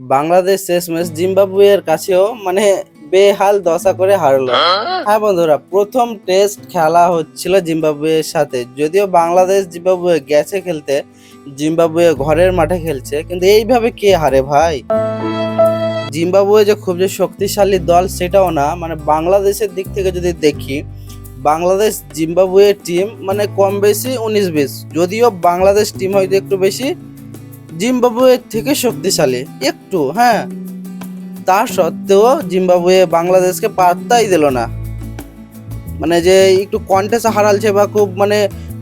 বাংলাদেশ শেষমেশ জিম্বাবুয়ের কাছেও বেহাল দশা করে হারলো। হ্যাঁ বন্ধুরা, প্রথম টেস্ট খেলা হচ্ছিল জিম্বাবুয়ের সাথে। যদিও বাংলাদেশ জিম্বাবুয়ে গেছে খেলতে, জিম্বাবুয়ে ঘরের মাঠে খেলছে, কিন্তু এইভাবে কে হারে ভাই? জিম্বাবুয়ে যে খুব যে শক্তিশালী দল সেটাও না। বাংলাদেশের দিক থেকে যদি দেখি, বাংলাদেশ জিম্বাবুয়ের টিম কম বেশি 19-20, যদিও বাংলাদেশ টিম হয়তো একটু বেশি জিম্বাবুয়ের থেকে শক্তিশালী একটু, হ্যাঁ। তা সত্ত্বেও জিম্বাবুয়ে বাংলাদেশকে পাত্তাই দিল না। যে একটু কন্টেস্ট হারালছে বা খুব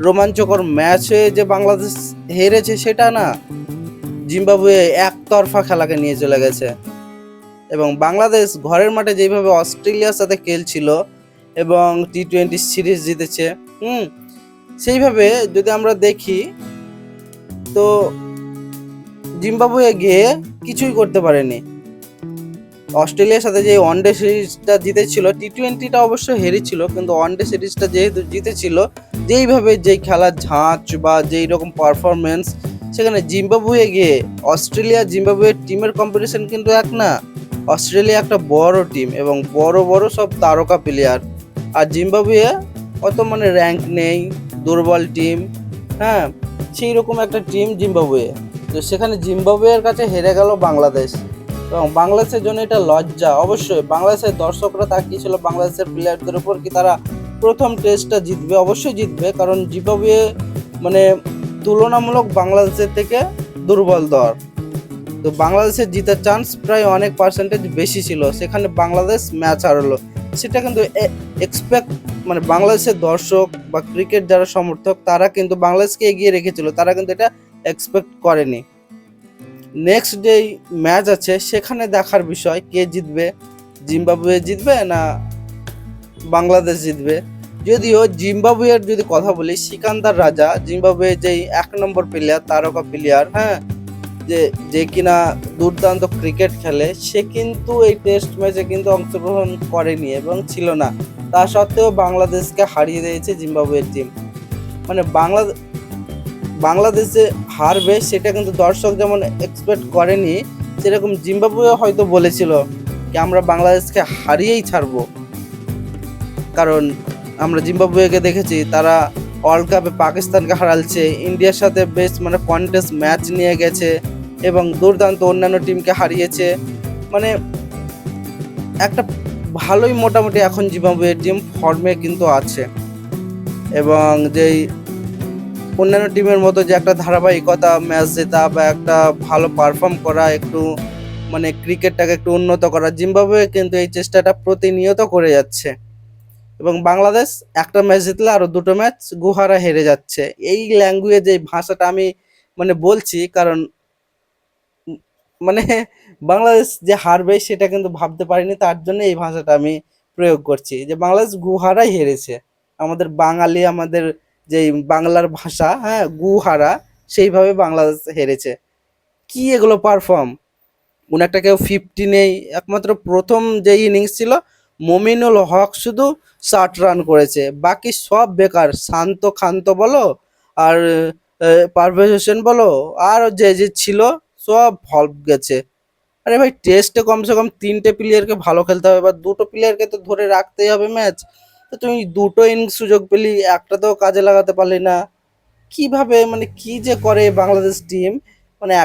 রোমাঞ্চকর ম্যাচে যে বাংলাদেশ হেরেছে সেটা না, জিম্বাবুয়ে একতরফা খেলাকে নিয়ে চলে গেছে। এবং বাংলাদেশ ঘরের মাঠে যেভাবে অস্ট্রেলিয়ার সাথে খেলছিল এবং টি-20 সিরিজ জিতেছে, সেইভাবে যদি আমরা দেখি তো জিম্বাবুয়ে গিয়ে কিছুই করতে পারেনি। অস্ট্রেলিয়ার সাথে যে ওয়ানডে সিরিজটা জিতেছিল, টি-20টা অবশ্য হেরেছিল, কিন্তু ওয়ানডে সিরিজটা যেহেতু জিতেছিল, যেইভাবে যেই খেলার ঝাঁচ বা যেই রকম পারফরমেন্স, সেখানে জিম্বাবুয়ে গিয়ে অস্ট্রেলিয়া জিম্বাবুয়ের টিমের কম্পিটিশন কিন্তু এক না। অস্ট্রেলিয়া একটা বড় টিম এবং বড় বড় সব তারকা প্লেয়ার, আর জিম্বাবুয়ে অত র্যাঙ্ক নেই, দুর্বল টিম, হ্যাঁ, সেই রকম একটা টিম জিম্বাবুয়ে। তো সেখানে জিম্বাবুয়ের কাছে হেরে গেল বাংলাদেশ, এবং বাংলাদেশের জন্য এটা লজ্জা। অবশ্যই বাংলাদেশের দর্শকরা তাকিয়েছিল বাংলাদেশের প্লেয়ারদের উপর, কি তারা প্রথম টেস্টটা জিতবে? অবশ্যই জিতবে, কারণ জিম্বাবুয়ে তুলনামূলক বাংলাদেশের থেকে দুর্বল দল। তো বাংলাদেশের জিতার চান্স প্রায় অনেক পার্সেন্টেজ বেশি ছিল, সেখানে বাংলাদেশ ম্যাচ হারলো। সেটা কিন্তু এক্সপেক্ট বাংলাদেশের দর্শক বা ক্রিকেট যারা সমর্থক, তারা কিন্তু বাংলাদেশকে এগিয়ে রেখেছিল, তারা কিন্তু এটা এক্সপেক্ট করেনি। নেক্সট যেই ম্যাচ আছে সেখানে দেখার বিষয় কে জিতবে, জিম্বাবুয়ে জিতবে না বাংলাদেশ জিতবে। যদিও জিম্বাবুয়ের যদি কথা বলি, সিকান্দার রাজা জিম্বাবুয়ে যেই 1 নম্বর প্লেয়ার, তারকা প্লেয়ার, হ্যাঁ, যে কিনা দুর্দান্ত ক্রিকেট খেলে, সে কিন্তু এই টেস্ট ম্যাচে কিন্তু অংশগ্রহণ করেনি এবং ছিল না। তা সত্ত্বেও বাংলাদেশকে হারিয়ে দিয়েছে জিম্বাবুয়ের টিম। বাংলাদেশে হারবে সেটা কিন্তু দর্শক যেমন এক্সপেক্ট করেনি, সেরকম জিম্বাবুয়ে হয়তো বলেছিল কি আমরা বাংলাদেশকে হারিয়েই ছাড়বো। কারণ আমরা জিম্বাবুয়েকে দেখেছি, তারা ওয়ার্ল্ড কাপে পাকিস্তানকে হারালছে, ইন্ডিয়ার সাথে বেশ কন্টেস্ট ম্যাচ নিয়ে গেছে এবং দুর্দান্ত অন্যান্য টিমকে হারিয়েছে। একটা ভালোই মোটামুটি এখন জিম্বাবুয়ের টিম ফর্মে কিন্তু আছে, এবং যেই অন্যান্য টিমের মতো যে একটা ধারাবাহিকতা ম্যাচ জেতা বা একটা ভালো পারফর্ম করা, একটু ক্রিকেটটাকে একটু উন্নত করা, জিম্বাবুয়ে কিন্তু এই চেষ্টাটা প্রতিনিয়ত করে যাচ্ছে। এবং বাংলাদেশ একটা ম্যাচ জিতলে আরো দুটো ম্যাচ গুহারা হেরে যাচ্ছে। এই ল্যাঙ্গুয়েজ, এই ভাষাটা আমি বলছি, কারণ মানে বাংলাদেশ যে হারবে সেটা কিন্তু ভাবতে পারিনি, তার জন্য এই ভাষাটা আমি প্রয়োগ করছি, যে বাংলাদেশ গুহারাই হেরেছে। আমাদের বাঙালি, আমাদের যে বাংলার ভাষা, হ্যাঁ, গুহারা, সেইভাবে বাংলাদেশ হেরেছে। কি এগুলো পারফর্ম! একটা কেউ 50 নেই, একমাত্র প্রথম যে ইনিংস ছিল মমিনুল হক শুধু 60 রান করেছে, বাকি সব বেকার। শান্ত খান্ত বলো আর পারভেজ হোসেন বলো, আর যে যে ছিল সব ফল্প গেছে। আরে ভাই, টেস্টে কমসে কম 3টে প্লেয়ারকে ভালো খেলতে হবে, বা 2টো প্লেয়ারকে তো ধরে রাখতেই হবে ম্যাচ। তো তুমি 2টো ইনিংস সুযোগ পেলি, একটাতেও কাজে লাগাতে পারলি না। কিভাবে কি যে করে বাংলাদেশ টিম,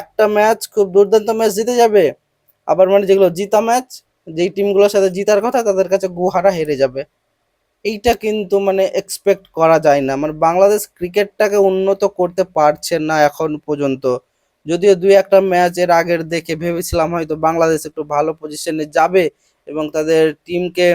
একটা ম্যাচ খুব দুর্দান্ত ম্যাচ জিতে যাবে, আবার যেগুলো জিতা ম্যাচ, যেই টিমগুলোর সাথে জিতার কথা, তাদের কাছে গুহারা হেরে যাবে। এইটা কিন্তু এক্সপেক্ট করা যায় না। বাংলাদেশ ক্রিকেটটাকে উন্নত করতে পারছে না এখন পর্যন্ত। যদিও 2-1টা ম্যাচ এর আগের দেখে ভেবেছিলাম হয়তো বাংলাদেশ একটু ভালো পজিশনে যাবে এবং তাদের টিমকে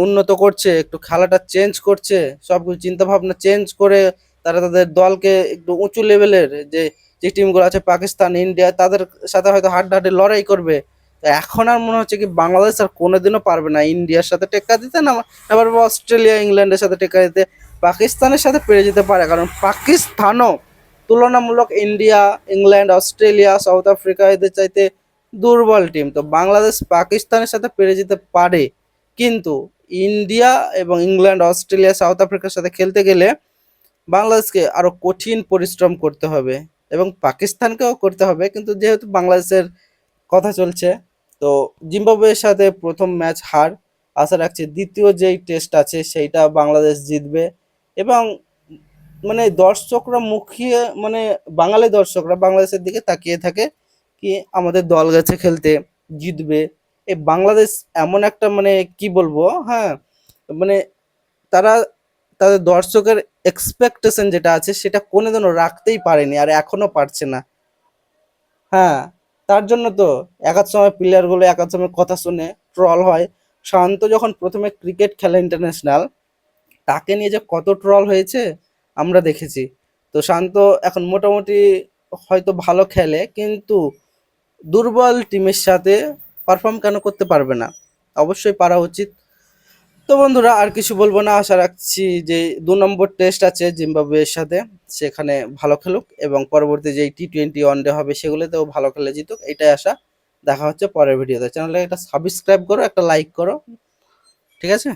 উন্নত করছে, একটু খেলাটা চেঞ্জ করছে, সবকিছু চিন্তা ভাবনা চেঞ্জ করে তারা তাদের দলকে একটু উঁচু লেভেলের যে যে টিমগুলো আছে, পাকিস্তান, ইন্ডিয়া, তাদের সাথে হয়তো হাড্ডাহাড্ডি লড়াই করবে। তো এখন আর মনে হচ্ছে কি বাংলাদেশ আর কোনোদিনও পারবে না ইন্ডিয়ার সাথে টেক্কা দিতে, না আবার অস্ট্রেলিয়া, ইংল্যান্ডের সাথে টেক্কা দিতে। পাকিস্তানের সাথে পেরে যেতে পারে, কারণ পাকিস্তানও তুলনামূলক India, England, Australia, south Africa এদের চাইতে দুর্বল টিম। তো বাংলাদেশ পাকিস্তানের সাথে পেরে যেতে পারে, কিন্তু ইন্ডিয়া এবং ইংল্যান্ড, অস্ট্রেলিয়া, সাউথ আফ্রিকার সাথে খেলতে গেলে বাংলাদেশকে আরো কঠিন পরিশ্রম করতে হবে এবং পাকিস্তানকেও করতে হবে। কিন্তু যেহেতু বাংলাদেশের কথা চলছে। তো জিম্বাবুয়ের সাথে প্রথম ম্যাচ হার, আশা রাখছি দ্বিতীয় যেই টেস্ট আছে সেইটা বাংলাদেশ জিতবে। এবং মানে দর্শকরা মুখিয়ে মানে বাঙালি দর্শকরা বাংলাদেশের দিকে তাকিয়ে থাকে কি আমাদের দল গেছে খেলতে, জিতবে। এই বাংলাদেশ এমন একটা মানে কি বলবো, হ্যাঁ, মানে তারা তাদের দর্শকের এক্সপেকটেশন যেটা আছে সেটা কোনোদিনও রাখতেই পারেনি, আর এখনো পারছে না। হ্যাঁ, তার জন্য তো একাদ সময় প্লেয়ারগুলো একাদ সময় কথা শুনে ট্রল হয়। শান্ত যখন প্রথমে ক্রিকেট খেলে ইন্টারন্যাশনাল, তাকে নিয়ে যে কত ট্রল হয়েছে আমরা দেখেছি। তো শান্ত এখন মোটামুটি হয়তো ভালো খেলে, কিন্তু দুর্বল টিমের সাথে পারফর্ম কেন করতে পারবে না? অবশ্যই পারা উচিত। তো বন্ধুরা আর কিছু বলবো না, আশা রাখছি যে ২ নম্বর টেস্ট আছে জিম্বাবুয়ের সাথে, সেখানে ভালো খেলুক এবং পরবর্তী যেই T20 ওয়ানডে হবে সেগুলোতেও ভালো খেলে জিতুক, এটাই আশা। দেখা হচ্ছে পরের ভিডিওতে। চ্যানেলটাকে একটা সাবস্ক্রাইব করো, একটা লাইক করো, ঠিক আছে?